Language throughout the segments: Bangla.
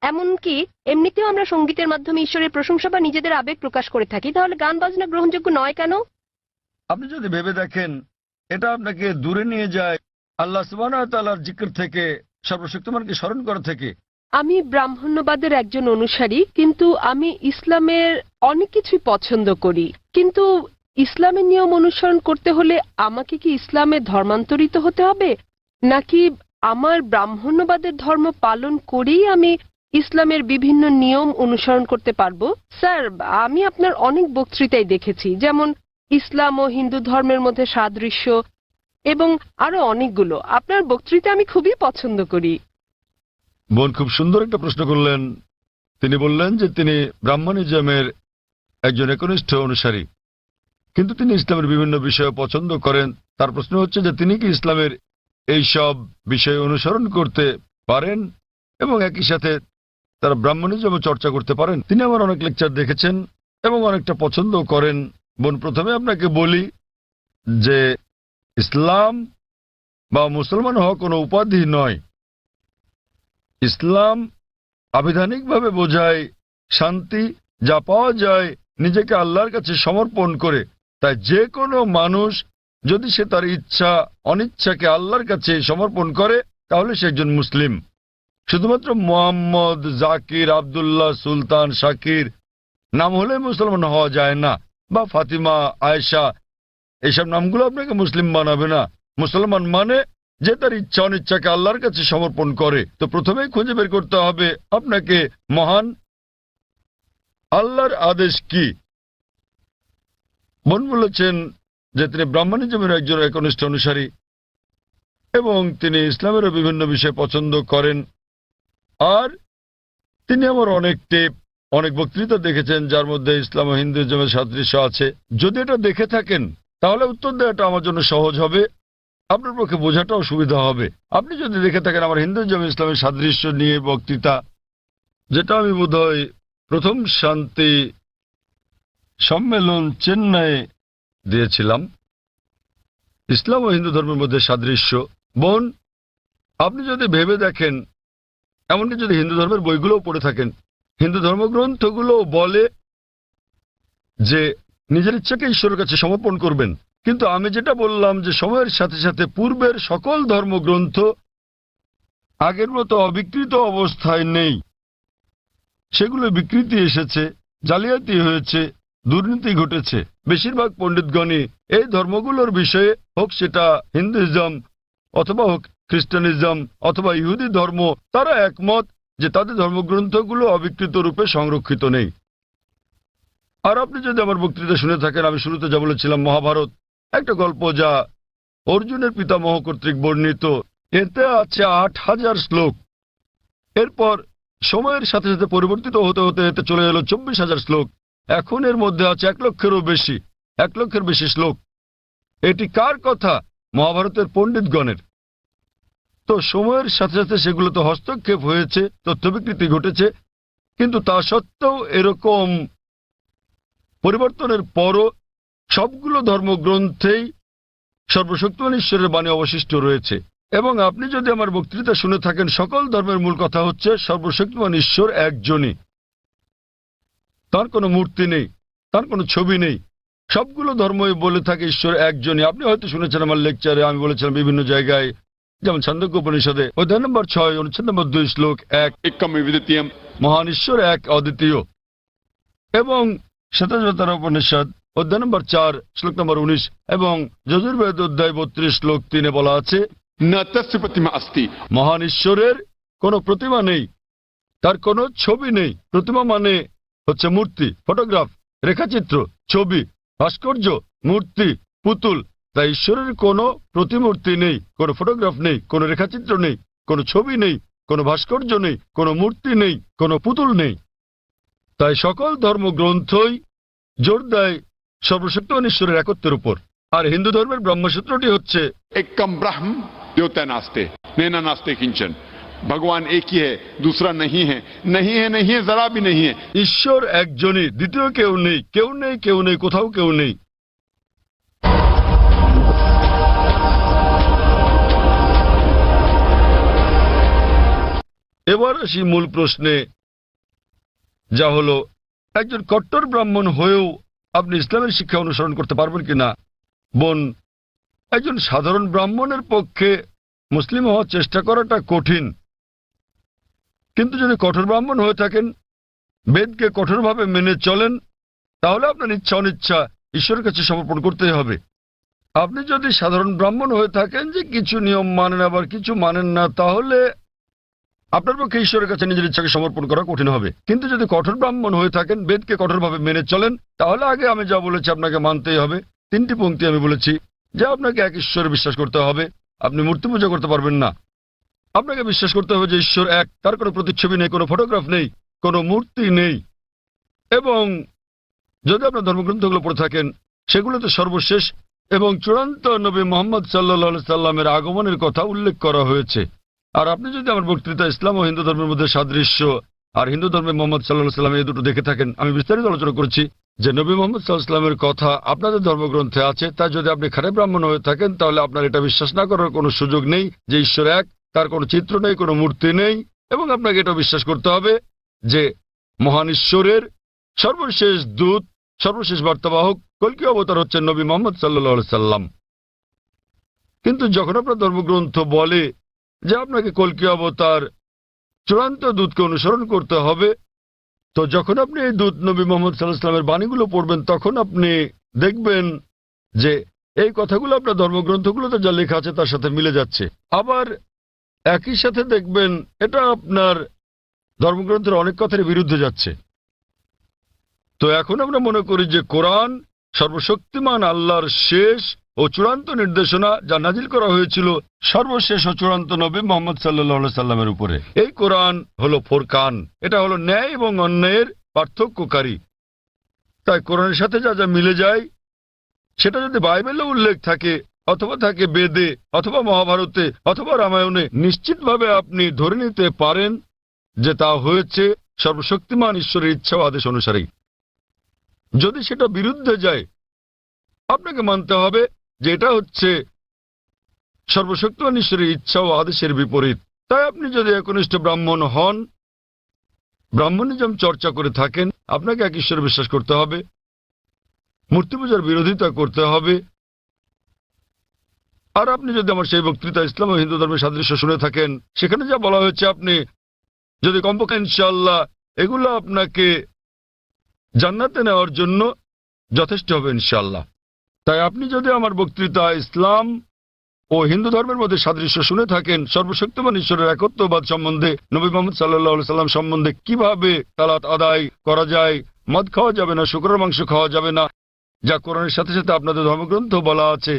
এমনকি এমনিতেও আমরা সঙ্গীতের মাধ্যমে ঈশ্বরের প্রশংসা বা নিজেদের আবেগ প্রকাশ করে থাকি, তাহলে গান বাজনা গ্রহণযোগ্য নয় কেন? আপনি যদি ভেবে দেখেন, এটা আপনাকে দূরে নিয়ে যায় আল্লাহ সুবহানাহু ওয়া তাআলার জিকির থেকে, সর্বশক্তিমানকে স্মরণ করা থেকে। আমি ব্রাহ্মণ্যবাদের একজন অনুসারী, কিন্তু আমি ইসলামের অনেক কিছুই পছন্দ করি। কিন্তু ইসলামের নিয়ম অনুসরণ করতে হলে আমাকে কি ইসলামে ধর্মান্তরিত হতে হবে, নাকি আমার ব্রাহ্মণ্যবাদের ধর্ম পালন করেই আমি ইসলামের বিভিন্ন নিয়ম অনুসরণ করতে পারবো? স্যার, আমি আপনার অনেক বক্তৃতাই দেখেছি, যেমন ইসলাম ও হিন্দু ধর্মের মধ্যে সাদৃশ্য এবং আরো অনেকগুলো। আপনার বক্তৃতা আমি খুবই পছন্দ করি। বোন খুব সুন্দর একটা প্রশ্ন করলেন। তিনি বললেন যে তিনি ব্রাহ্মণিজমের একজন একনিষ্ঠ অনুসারী, কিন্তু তিনি ইসলামের বিভিন্ন বিষয় পছন্দ করেন। তার প্রশ্ন হচ্ছে যে তিনি কি ইসলামের এই সব বিষয় অনুসরণ করতে পারেন এবং একই সাথে তারা ব্রাহ্মণিজমও চর্চা করতে পারেন। তিনি আমার অনেক লেকচার দেখেছেন এবং অনেকটা পছন্দ করেন। বোন, প্রথমে আপনাকে বলি যে ইসলাম বা মুসলমান হওয়া কোনো উপাধি নয়। ইসলাম আবিধানিকভাবে বোঝায় শান্তি, যা পাওয়া যায় নিজেকে আল্লাহর কাছে সমর্পণ করে। তাই যে কোনো মানুষ যদি সে তার ইচ্ছা অনিচ্ছাকে আল্লাহর কাছে সমর্পণ করে, তাহলে সে একজন মুসলিম। শুধুমাত্র মোহাম্মদ, জাকির, আবদুল্লাহ, সুলতান, শাকির নাম হলে মুসলমান হওয়া যায় না, বা ফাতিমা, আয়েশা, এইসব নামগুলো আপনাকে মুসলিম বানাবে না। মুসলমান মানে যে তার ইচ্ছা অনিচ্ছাকে আল্লাহর কাছে সমর্পণ করে। তো প্রথমেই খুঁজে বের করতে হবে আপনাকে মহান আল্লাহর আদেশ কি। বোন বলেছেন যে তিনি ব্রাহ্মণিজমের একজন একনিষ্ঠ অনুসারী এবং তিনি ইসলামেরও বিভিন্ন বিষয় পছন্দ করেন। আর তিনি আমার অনেক বক্তৃতা দেখেছেন, যার মধ্যে ইসলাম ও হিন্দুইজমের সাদৃশ্য আছে। যদি এটা দেখে থাকেন তাহলে উত্তর দেওয়াটা আমার জন্য সহজ হবে, আপনার পক্ষে বোঝাটাও সুবিধা হবে। আপনি যদি দেখে থাকেন আমার হিন্দুইজম ইসলামের সাদৃশ্য নিয়ে বক্তৃতা, যেটা আমি বোধহয় প্রথম শান্তি সম্মেলন চেন্নাইয়ে দিয়েছিলাম, ইসলাম ও হিন্দু ধর্মের মধ্যে সাদৃশ্য। বোন, আপনি যদি ভেবে দেখেন, এমনকি যদি হিন্দু ধর্মের বইগুলোও পড়ে থাকেন, হিন্দু ধর্মগ্রন্থগুলো বলে যে নিজের ইচ্ছাকে ঈশ্বরের কাছে সমর্পণ করবেন। কিন্তু আমি যেটা বললাম যে সময়ের সাথে সাথে পূর্বের সকল ধর্মগ্রন্থ আগের মতো অবিকৃত অবস্থায় নেই। সেগুলো বিকৃতি এসেছে, জালিয়াতি হয়েছে, দুর্নীতি ঘটেছে। বেশিরভাগ পণ্ডিতগণই এই ধর্মগুলোর বিষয়ে, হোক সেটা হিন্দুইজম অথবা হোক খ্রিস্টানিজম অথবা ইহুদি ধর্ম, তারা একমত যে তাদের ধর্মগ্রন্থগুলো অবিকৃত রূপে সংরক্ষিত নেই। আর আপনি যদি আমার বক্তৃতা শুনে থাকেন, আমি শুরুতে যা বলেছিলাম, মহাভারত একটা গল্প যা অর্জুনের পিতামহ কর্তৃক বর্ণিত। এতে আছে ৮,০০০ শ্লোক। এরপর সময়ের সাথে সাথে পরিবর্তিত হতে হতে এতে চলে এলো ২৪,০০০ শ্লোক। এখন এর মধ্যে আছে ১,০০,০০০ বেশি শ্লোক। এটি কার কথা? মহাভারতের পণ্ডিতগণের। তো সময়ের সাথে সাথে সেগুলোতে হস্তক্ষেপ হয়েছে, তথ্য বিকৃতি ঘটেছে, কিন্তু তা সত্ত্বেও এরকম পরিবর্তনের পরও সবগুলো ধর্মগ্রন্থেই সর্বশক্তিমান ঈশ্বরের বাণী অবশিষ্ট রয়েছে। এবং আপনি যদি আমার বক্তৃতা শুনে থাকেন, সকল ধর্মের মূল কথা হচ্ছে সর্বশক্তিমান ঈশ্বর একজনই। তার কোনো মূর্তি নেই, তার কোনো ছবি নেই। সবগুলো ধর্মই বলে থাকে ঈশ্বর একজনই। আপনি হয়তো শুনেছেন আমার লেকচারে আমি বলেছিলাম বিভিন্ন জায়গায়, যেমন ছান্দোক্য উপনিষদে অধ্যায় নম্বর ৬ অনুচ্ছেদ নম্বর ২ শ্লোক ১, মহান ঈশ্বর এক, অদ্বিতীয়। এবং শ্বেতাশ্বতর উপনিষদ অধ্যায় নম্বর ৪ শ্লোক নম্বর ১৯ এবং যজুর্বেদ অধ্যায় ৩২ শ্লোক ৩ বলা আছে, মহান ঈশ্বরের কোনো প্রতিমা নেই, তার কোনো ছবি নেই। প্রতিমা মানে হচ্ছে মূর্তি, ফটোগ্রাফ, রেখাচিত্র, ছবি, ভাস্কর্য, মূর্তি, পুতুল। তাই ঈশ্বরের কোনো প্রতিমূর্তি নেই, কোনো ফটোগ্রাফ নেই, কোনো রেখাচিত্র নেই, কোনো ছবি নেই, কোনো ভাস্কর্য নেই, কোনো মূর্তি নেই, কোনো পুতুল নেই। তাই সকল ধর্মগ্রন্থই জোর দেয় সর্বশক্তিমান ঈশ্বরের একত্বের উপর। আর হিন্দু ধর্মের ব্রহ্মসূত্রটি হচ্ছে एकम ब्रह्म द्योतय नास्ते नैना नास्ते किंचन। भगवान एक ही है, दूसरा नहीं है, नहीं है, नहीं है, जरा भी नहीं है। ঈশ্বর একজনই, দ্বিতীয় কেউ নেই, কেউ নেই, কেউ নেই, কোথাও কেউ নেই। এবার আসি মূল প্রশ্নে, যা হলো একজন কট্টর ব্রাহ্মণ হয়েও আপনি ইসলামের শিক্ষা অনুসরণ করতে পারবেন কিনা। বোন, একজন সাধারণ ব্রাহ্মণের পক্ষে মুসলিম হওয়ার চেষ্টা করাটা কঠিন, কিন্তু যদি কঠোর ব্রাহ্মণ হয়ে থাকেন, বেদকে কঠোরভাবে মেনে চলেন, তাহলে আপনার ইচ্ছা অনিচ্ছা ঈশ্বরের কাছে সমর্পণ করতেই হবে। আপনি যদি সাধারণ ব্রাহ্মণ হয়ে থাকেন যে কিছু নিয়ম মানেন আবার কিছু মানেন না, তাহলে আপনার পক্ষে ঈশ্বরের কাছে নিজের ইচ্ছাকে সমর্পণ করা কঠিন হবে। কিন্তু যদি কঠোর ব্রাহ্মণ হয়ে থাকেন, বেদকে কঠোরভাবে মেনে চলেন, তাহলে আগে আমি যা বলেছি আপনাকে মানতেই হবে। 3টি পংক্তি আমি বলেছি যে আপনাকে এক ঈশ্বরে বিশ্বাস করতে হবে, আপনি মূর্তি পূজা করতে পারবেন না। আপনাকে বিশ্বাস করতে হবে যে ঈশ্বর এক, তার কোনো প্রতিচ্ছবি নেই, কোনো ফটোগ্রাফ নেই, কোনো মূর্তি নেই। এবং যদি আপনার ধর্মগ্রন্থগুলো পড়ে থাকেন, সেগুলোতে সর্বশেষ এবং চূড়ান্ত নবী মোহাম্মদ সাল্লাল্লাহু সাল্লামের আগমনের কথা উল্লেখ করা হয়েছে। আর আপনি যদি আমার বক্তৃতা ইসলাম ও হিন্দু ধর্মের মধ্যে সাদৃশ্য আর হিন্দু ধর্মে মোহাম্মদ সাল্লাল্লাহু সাল্লাম এই দুটো দেখে থাকেন, আমি বিস্তারিত আলোচনা করেছি যে নবী মোহাম্মদ সাল্লাল্লাহু সাল্লামের কথা আপনাদের ধর্মগ্রন্থে আছে। তাই যদি আপনি খারাপ ব্রাহ্মণ হয়ে থাকেন, তাহলে আপনার এটা বিশ্বাস না করার কোনো সুযোগ নেই যে ঈশ্বর এক, তার কোনো চিত্র নেই, কোনো মূর্তি নেই। এবং আপনাকে এটা বিশ্বাস করতে হবে যে মহান ঈশ্বরের সর্বশেষ দূত, সর্বশেষ বার্তাবাহক কল্কি অবতার হচ্ছেন নবী মোহাম্মদ সাল্লাল্লাহু সাল্লাম। কিন্তু যখন আপনার ধর্মগ্রন্থ বলে যে আপনাকে কল্কি অবতার চূড়ান্ত দূতকে অনুসরণ করতে হবে, তো যখন আপনি এই দূত নবী মোহাম্মদ সাল্লাল্লাহু আলাইহি ওয়াসাল্লামের বাণীগুলো পড়বেন, তখন আপনি দেখবেন যে এই কথাগুলো আপনার ধর্মগ্রন্থগুলোতে যা লেখা আছে তার সাথে মিলে যাচ্ছে। আবার একই সাথে দেখবেন এটা আপনার ধর্মগ্রন্থের অনেক কথার বিরুদ্ধে যাচ্ছে। তো এখন আমরা মনে করি যে কোরআন সর্বশক্তিমান আল্লাহর শেষ ও চূড়ান্ত নির্দেশনা, যা নাজিল করা হয়েছিল সর্বশেষ ও চূড়ান্ত নবী মোহাম্মদ সাল্লাল্লাহু আলাইহি সাল্লামের উপরে। এই কোরআন হলো ফোরকান, এটা হলো ন্যায় এবং অন্যায়ের পার্থক্যকারী। তাই কোরআনের সাথে যা যা মিলে যায়, সেটা যদি বাইবেলে উল্লেখ থাকে অথবা থাকে বেদে অথবা মহাভারতে অথবা রামায়ণে, নিশ্চিতভাবে আপনি ধরে নিতে পারেন যে তা হয়েছে সর্বশক্তিমান ঈশ্বরের ইচ্ছা ও আদেশ অনুসারেই। যদি সেটা বিরুদ্ধে যায়, আপনাকে মানতে হবে যে এটা হচ্ছে সর্বশক্তিমান ঈশ্বরের ইচ্ছা ও আদেশের বিপরীত। তাই আপনি যদি একনিষ্ঠ ব্রাহ্মণ হন, ব্রাহ্মণিজম চর্চা করে থাকেন, আপনাকে এক ঈশ্বরে বিশ্বাস করতে হবে, মূর্তি পূজার বিরোধিতা করতে হবে। আর আপনি যদি আমার সেই বক্তৃতা ইসলাম ও হিন্দু ধর্মের সাদৃশ্য শুনে থাকেন, সেখানে যা বলা হয়েছে, আপনি যদি কমপক্ষে ইনশাআল্লাহ এগুলো আপনাকে জান্নাতে নেওয়ার জন্য যথেষ্ট হবে ইনশাআল্লাহ। তাই আপনি যদি আমার বক্তৃতা ইসলাম ও হিন্দু ধর্মের মধ্যে সাদৃশ্য শুনে থাকেন, সর্বশক্তিমান ঈশ্বরের একত্ববাদ সম্বন্ধে, নবী মোহাম্মদ সাল্লাল্লাহু আলাইহি সাল্লাম সম্বন্ধে, কিভাবে সালাত আদায় করা যায়, মদ খাওয়া যাবে না, শুকরের মাংস খাওয়া যাবে না, যা কোরআনের সাথে সাথে আপনাদের ধর্মগ্রন্থ বলা আছে,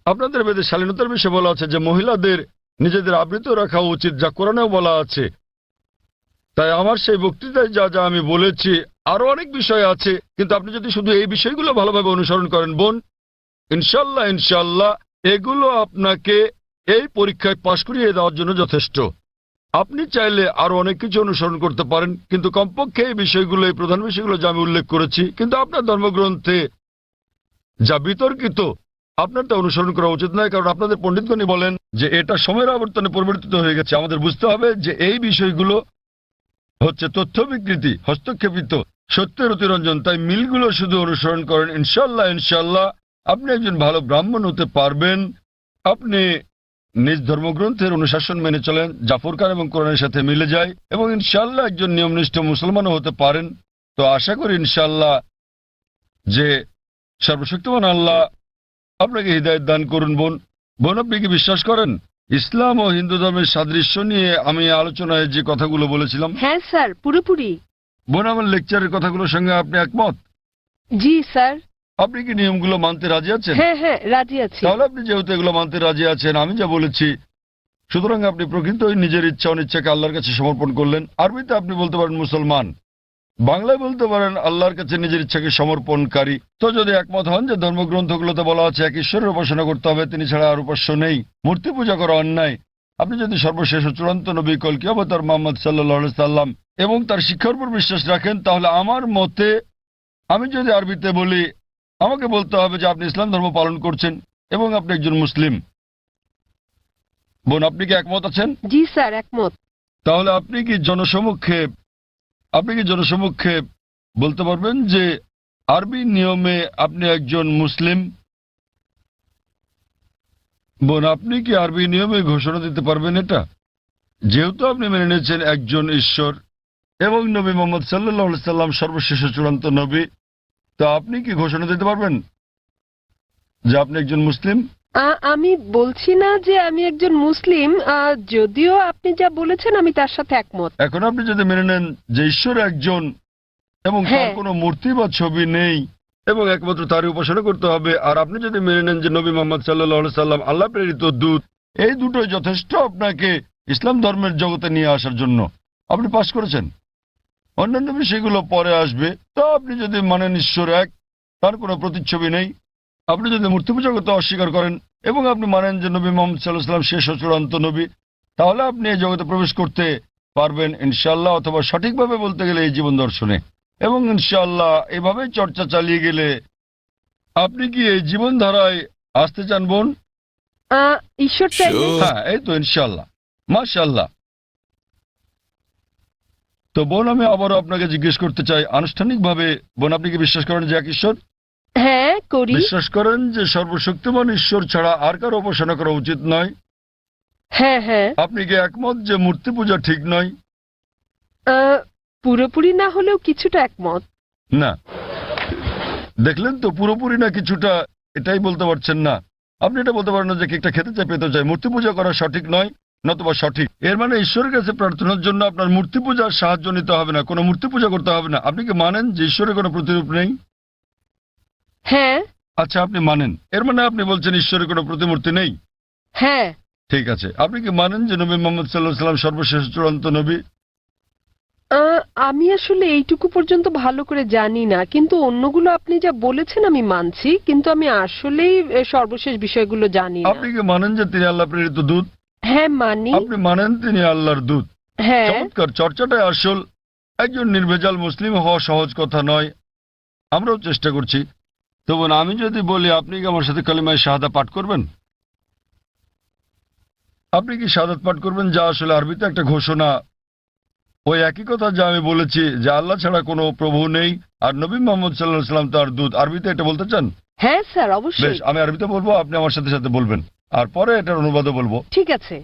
আপনাদের বেদে শালীনতার বিষয়ে বলা আছে যে মহিলাদের নিজেদের আবৃত রাখা উচিত, যা কোরআনেও বলা আছে। তাই আমার সেই বক্তৃতায় যা যা আমি বলেছি, আরো অনেক বিষয় আছে, কিন্তু আপনি যদি শুধু এই বিষয়গুলো ভালোভাবে অনুসরণ করেন বোন, ইনশাল্লাহ ইনশাল্লাহ এগুলো আপনাকে এই পরীক্ষায় পাশ করিয়ে দেওয়ার জন্য যথেষ্ট। আপনি চাইলে আরো অনেক কিছু অনুসরণ করতে পারেন, কিন্তু কমপক্ষে এই বিষয়গুলো, এই প্রধান বিষয়গুলো যা আমি উল্লেখ করেছি, কিন্তু আপনার ধর্মগ্রন্থে যা বিতর্কিত, আপনার তা অনুসরণ করা উচিত নয়। কারণ আপনাদের পণ্ডিতগণই বলেন যে এটা সময়ের আবর্তনে পরিবর্তিত হয়ে গেছে। আমাদের বুঝতে হবে যে এই বিষয়গুলো হচ্ছে তথ্য বিকৃতি, হস্তক্ষেপিত, সত্যের অতিরঞ্জন। তাই মিলগুলো শুধু অনুসরণ করেন, ইনশাল্লাহ ইনশাল্লাহ আপনি একজন ভালো ব্রাহ্মণ হতে পারবেন। আপনি নিজ ধর্মগ্রন্থের অনুশাসন মেনে চলেন, যা ফুরকান এবং কোরআনের সাথে মিলে যায়, এবং ইনশাল্লাহ একজন নিয়মনিষ্ঠ মুসলমানও হতে পারেন। তো আশা করি ইনশাল্লাহ যে সর্বশক্তিমান আল্লাহ আপনাকে হৃদায়ত দান করুন। বোন, আপনি কি বিশ্বাস করেন ইসলাম ও হিন্দু ধর্মের সাদৃশ্য নিয়ে আমি আলোচনায় যে কথাগুলো বলেছিলাম? হ্যাঁ স্যার, পুরোপুরি। বোন, আমার লেকচারের কথাগুলোর সঙ্গে আপনি একমত? জি স্যার। আপনি কি নিয়মগুলো মানতে রাজি আছেন? হ্যাঁ হ্যাঁ, রাজি আছি। তাহলে আপনি যেহেতু এগুলো মানতে রাজি আছেন, আমি যা বলেছি, সুতরাং আপনি প্রকৃতই নিজের ইচ্ছা অনিচ্ছাকে আল্লাহর কাছে সমর্পণ করলেন। আরবিতে আপনি বলতে পারেন মুসলমান, বাংলায় বলতে পারেন আল্লাহর কাছে নিজের ইচ্ছাকে সমর্পণকারী। তো যদি একমত হন যে ধর্মগ্রন্থগুলোতে বলা আছে এক ঈশ্বরের উপাসনা করতে হবে, তিনি ছাড়া আর উপাস্য নেই, মূর্তি পূজা করা অন্যায়, আপনি যদি সর্বশেষ ও চূড়ান্ত নবী কল্কি অবতার মুহাম্মদ সাল্লাল্লাহু আলাইহি সাল্লাম এবং তার শিক্ষার উপর বিশ্বাস রাখেন, তাহলে আমার মতে, আমি যদি আরবিতে বলি, আমাকে বলতে হবে যে আপনি ইসলাম ধর্ম পালন করছেন এবং আপনি একজন মুসলিম। বোন, আপনি কি একমত আছেন? জি স্যার, একমত। তাহলে আপনি কি জনসমক্ষে বলতে পারবেন যে আরবি নিয়মে আপনি একজন মুসলিম? বোন, আপনি কি আরবি নিয়মে ঘোষণা দিতে পারবেন এটা? যেহেতু আপনি মেনে নিয়েছেন একজন ঈশ্বর এবং নবী মোহাম্মদ সাল্লাল্লাহু আলাইহি সাল্লাম সর্বশেষ চূড়ান্ত নবী, তো আপনি কি ঘোষণা দিতে পারবেন যে আপনি একজন মুসলিম? আমি বলছি না যে আমি একজন মুসলিম, যদিও আপনি যা বলেছেন আমি তার সাথে একমত। এখন আপনি যদি মেনে নেন যে ঈশ্বর একজন এবং তার হ্যাঁ। কোনো মূর্তি বা ছবি নেই এবং একমাত্র তারই উপাসনা করতে হবে, আর আপনি যদি মেনে নেন যে নবী মোহাম্মদ সাল্লাল্লাহু আলাইহি সাল্লাম আল্লাহ প্রেরিত দূত, এই দুটোই যথেষ্ট আপনাকে ইসলাম ধর্মের জগতে নিয়ে আসার জন্য, আপনি পাস করেছেন। অন্যান্য বিষয়গুলো পরে আসবে। তো আপনি যদি মানেন ঈশ্বর এক, তার কোনো প্রতিচ্ছবি নেই, আপনি যদি মূর্তি পূজা করতে অস্বীকার করেন এবং আপনি মানেন যে নবী মোহাম্মদ সাল্লাল্লাহু আলাইহি সাল্লাম শেষ ও চূড়ান্ত নবী, তাহলে আপনি এই জগতে প্রবেশ করতে পারবেন ইনশাআল্লাহ, অথবা সঠিকভাবে বলতে গেলে এই জীবন দর্শনে। এবং ইনশাআল্লাহ এভাবে চর্চা চালিয়ে গেলে আপনি কি এই জীবনধারায় আসতে চান বোন? ঈশ্বর চাইলে হ্যাঁ, এই তো ইনশাআল্লাহ, মাশাআল্লাহ। তো বোন, আমি আবারও আপনাকে জিজ্ঞেস করতে চাই আনুষ্ঠানিকভাবে, বোন, আপনি কি বিশ্বাস করেন যে এক ঈশ্বর? হ্যাঁ করি। বিশ্বাস করেন যে সর্বশক্তিমান ঈশ্বর ছাড়া আর কারো উপাসনা করা উচিত নয়? হ্যাঁ হ্যাঁ। আপনি কি একমত যে মূর্তি পূজা ঠিক নয়? পুরোপুরি না হলেও কিছুটা একমত। না, দেখলেন তো, পুরোপুরি না কিছুটা, এটাই বলতে পারছেন না। আপনি এটা বলতে পারেন না যে কেকটা খেতে চাই পেতে চাই, মূর্তি পূজা করা সঠিক নয় নতুবা সঠিক। এর মানে ঈশ্বরের কাছে প্রার্থনার জন্য আপনার মূর্তি পূজার সাহায্য নিতে হবে না, কোনো মূর্তি পূজা করতে হবে না। আপনি কি মানেন যে ঈশ্বরের কোনো প্রতিরূপ নেই? হ্যাঁ। আচ্ছা, আপনি মানেন, এর মানে আপনি বলছেন ঈশ্বরের কোনো প্রতিমূর্তি নেই? হ্যাঁ। ঠিক আছে। আপনি কি মানেন যে নবী মোহাম্মদ সাল্লাল্লাহু আলাইহি সাল্লাম সর্বশেষ চূড়ান্ত নবী? আমি আসলে এইটুকু পর্যন্ত ভালো করে জানি না, কিন্তু অন্যগুলো আপনি যা বলেছেন আমি মানছি, কিন্তু আমি আসলেই সর্বশেষ বিষয়গুলো জানি না। আপনি কি মানেন যে তিনি আল্লাহ প্রেরিত দূত? হ্যাঁ মানি। আপনি মানেন তিনি আল্লাহর দূত? হ্যাঁ। চমৎকার, চর্চাটাই আসল। একজন নির্ভেজাল মুসলিম হওয়া সহজ কথা নয়, আমরাও চেষ্টা করছি। তো বোন, আমি যদি বলি আপনি কি আমার সাথে কালিমায়ে শাহাদা পাঠ করবেন? আপনি কি শাহাদাত পাঠ করবেন, যা আসলে আরবিতে একটা ঘোষণা, ওই একই কথা যা আমি বলেছি যে আল্লাহ ছাড়া কোনো প্রভু নেই আর নবী মোহাম্মদ সাল্লাল্লাহু আলাইহি সাল্লাম তার দূত, আরবিতে এটা বলতে চান? হ্যাঁ স্যার, বেশ, অবশ্যই। আমি আরবিতে বলবো, আপনি আমার সাথে সাথে বলবেন, আর পরে এটার অনুবাদও বলবো। ঠিক আছে।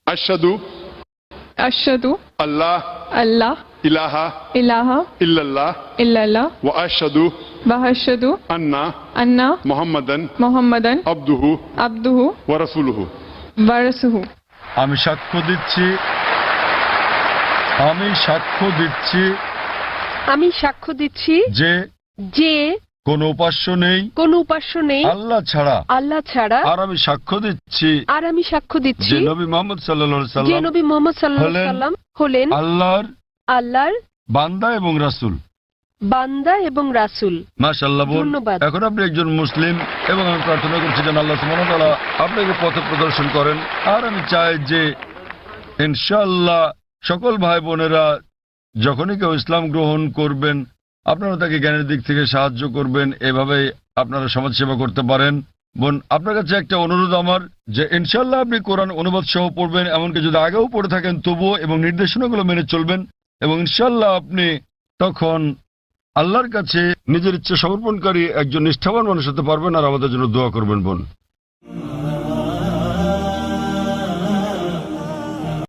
अशहदु अशहदु अल्लाह अल्लाह इलाहा इलाहा इल्लल्लाह इल्लल्लाह व अशहदु व अशहदु अन्ना अन्ना मुहम्मदन मुहम्मदन अब्दुहु अब्दुहु व रसूलुहु। व रसूलुहु। আমি সাক্ষ্য দিচ্ছি আমি সাক্ষ্য দিচ্ছি যে যে কোনো উপাস্য নেই কোনো উপাস্য নেই আল্লাহ ছাড়া, আল্লাহ ছাড়া, আর আমি সাক্ষ্য দিচ্ছি যে নবী মোহাম্মদ সাল্লাল্লাহু আলাইহি যে সাল্লাম নবী মোহাম্মদ সাল্লাল্লাহু আলাইহি হলেন সাল্লাম হলেন আল্লাহর আল্লাহর বান্দা এবং রাসূল। বান্দা এবং রাসূল। মাশাআল্লাহ বোন, ধন্যবাদ। এখন আপনি একজন মুসলিম এবং আমি প্রার্থনা করছি যেন আল্লাহ সুবহানাহু ওয়া তাআলা আপনাকে পথ প্রদর্শন করেন। আর আমি চাই যে ইনশাআল্লাহ সকল ভাই বোনেরা যখনই কেউ ইসলাম গ্রহণ করবেন, আপনারা তাকে জ্ঞানের দিক থেকে সাহায্য করবেন, এভাবেই আপনারা সমাজসেবা করতে পারেন। বোন, আপনার কাছে একটা অনুরোধ আমার, যে ইনশাআল্লাহ আপনি কোরআন অনুবাদ সহ পড়বেন, এমনকি যদি আগেও পড়ে থাকেন তবুও, এবং নির্দেশনাগুলো মেনে চলবেন, এবং ইনশাআল্লাহ আপনি তখন আল্লাহর কাছে নিজের ইচ্ছা সমর্পণকারী একজন নিষ্ঠাবান মানুষ হতে পারবেন। আর আমাদের জন্য দোয়া করবেন বোন।